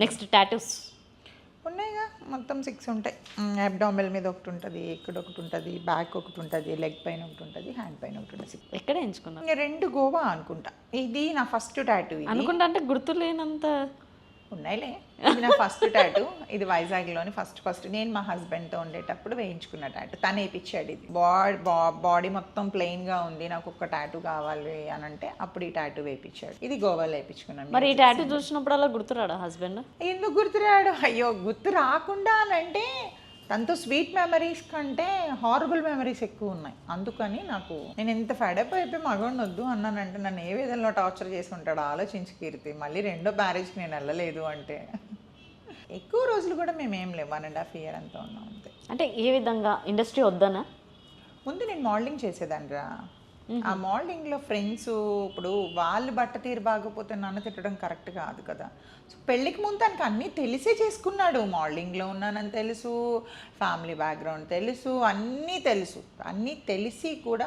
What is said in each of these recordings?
Next tattoos ఉన్నాయిగా, మొత్తం 6 ఉంటాయి. అబ్డామినల్ మీద ఒకటి ఉంటుంది, ఇక్కడ ఒకటి ఉంటుంది, బ్యాక్ ఒకటి ఉంటుంది, లెగ్ పైన ఒకటి ఉంటుంది, హ్యాండ్ పైన ఒకటి ఉంటుంది. ఎక్కడ ఎంచుకున్నావు? ఇంకా 2 గోవా అనుకుంటా. ఇది నా ఫస్ట్ టాటూ. అనుకుంటా అంటే గుర్తు లేనంత ఉన్నాయిలే. ఇది నా ఫస్ట్ టాటూ. ఇది వైజాగ్లోని ఫస్ట్ నేను మా హస్బెండ్తో ఉండేటప్పుడు వేయించుకున్న టాటూ. తను వేయించాడు. ఇది బాడీ మొత్తం ప్లెయిన్గా ఉంది, నాకు ఒక టాటూ కావాలి అని అంటే అప్పుడు ఈ టాటూ వేయించాడు. ఇది గోవాలో వేయించుకున్నాను. మరి ఈ టాటూ చూసినప్పుడు అలా గుర్తురాడా హస్బెండ్? ఎందుకు గుర్తురాడు? అయ్యో, గుర్తు రాకుండా అని అంటే తనతో స్వీట్ మెమరీస్ కంటే హారబుల్ మెమరీస్ ఎక్కువ ఉన్నాయి. అందుకని నేను ఎంత ఫెడప్ అయిపోయి మగవాడిని వద్దు అన్నానంటే నన్ను ఏ విధంలో టార్చర్ చేసి ఉంటాడు ఆలోచించి కీర్తి. మళ్ళీ రెండో మ్యారేజ్కి నేను వెళ్ళలేదు అంటే ఎక్కువ రోజులు కూడా మేమేం లేవు, 1.5 year అంతా ఉన్నాం అంతే. అంటే ఏ విధంగా ఇండస్ట్రీ వద్దనా? ముందు నేను మోడలింగ్ చేసేదాన్నిరా. ఆ మోడలింగ్లో ఫ్రెండ్స్ ఇప్పుడు వాళ్ళు బట్ట తీరు బాగపోతే నన్ను తిట్టడం కరెక్ట్ కాదు కదా. సో పెళ్ళికి ముందు తనకు అన్నీ తెలిసే చేసుకున్నాడు. మోడలింగ్లో ఉన్నానని తెలుసు, ఫ్యామిలీ బ్యాక్గ్రౌండ్ తెలుసు, అన్నీ తెలిసి కూడా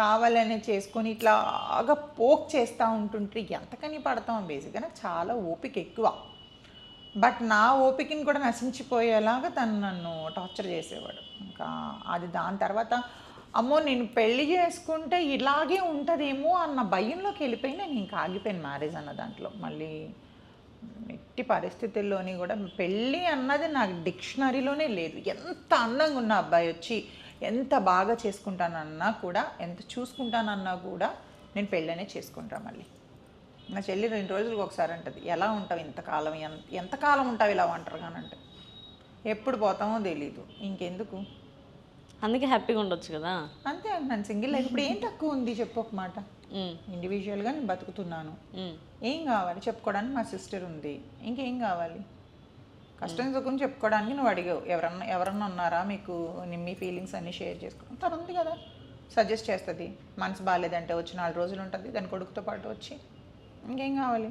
కావాలని చేసుకొని ఇట్లాగా పోక్ చేస్తూ ఉంటుంటే ఎంతకని పడతాం. బేసిక్గా నాకు చాలా ఓపిక ఎక్కువ. బట్ నా ఓపికని కూడా నశించిపోయేలాగా తను నన్ను టార్చర్ చేసేవాడు. ఇంకా అది దాని తర్వాత అమ్మో నేను పెళ్లి చేసుకుంటే ఇలాగే ఉంటుందేమో అన్న భయంలోకి వెళ్ళిపోయి నేను ఇంకా ఆగిపోయాను మ్యారేజ్ అన్న దాంట్లో. మళ్ళీ ఎట్టి పరిస్థితుల్లోని కూడా పెళ్ళి అన్నది నాకు డిక్షనరీలోనే లేదు. ఎంత అందంగా ఉన్న అబ్బాయి వచ్చి ఎంత బాగా చేసుకుంటానన్నా కూడా, ఎంత చూసుకుంటానన్నా కూడా నేను పెళ్ళనే చేసుకుంటాను. మళ్ళీ నా చెల్లి 2 రోజులకు ఒకసారి అంటది, ఎలా ఉంటావు ఇంతకాలం, ఎంతకాలం ఉంటావు ఇలా ఒంటరిగానంటే. ఎప్పుడు పోతామో తెలీదు, ఇంకెందుకు, అందుకే హ్యాపీగా ఉండొచ్చు కదా. అంతే అంటున్నాను. సింగిల్ లైఫ్ ఇప్పుడు ఏం తక్కువ ఉంది చెప్పు ఒక మాట. ఇండివిజువల్గా నేను బతుకుతున్నాను. ఏం కావాలి చెప్పుకోవడానికి మా సిస్టర్ ఉంది, ఇంకేం కావాలి? కష్టం సుఖం చెప్పుకోవడానికి నువ్వు అడిగావు, ఎవరన్నా ఉన్నారా మీకు మీ ఫీలింగ్స్ అన్నీ షేర్ చేసుకోవడం. తను ఉంది కదా, సజెస్ట్ చేస్తుంది. మనసు బాగాలేదంటే వచ్చి 4 రోజులు ఉంటుంది దాని కొడుకుతో పాటు వచ్చి. ఇంకేం కావాలి?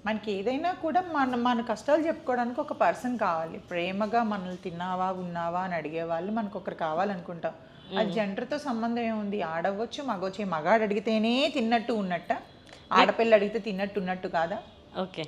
మనకి ఏదైనా కూడా మన కష్టాలు చెప్పుకోవడానికి ఒక పర్సన్ కావాలి. ప్రేమగా మనల్ని తిన్నావా ఉన్నావా అని అడిగే వాళ్ళు మనకు ఒకరు కావాలనుకుంటాం. అది జెండర్తో సంబంధం ఏముంది? ఆడవచ్చు మగవచ్చు. మగాడు అడిగితేనే తిన్నట్టు ఉన్నట్ట, ఆడపిల్ల అడిగితే తిన్నట్టు ఉన్నట్టు కాదా? ఓకే.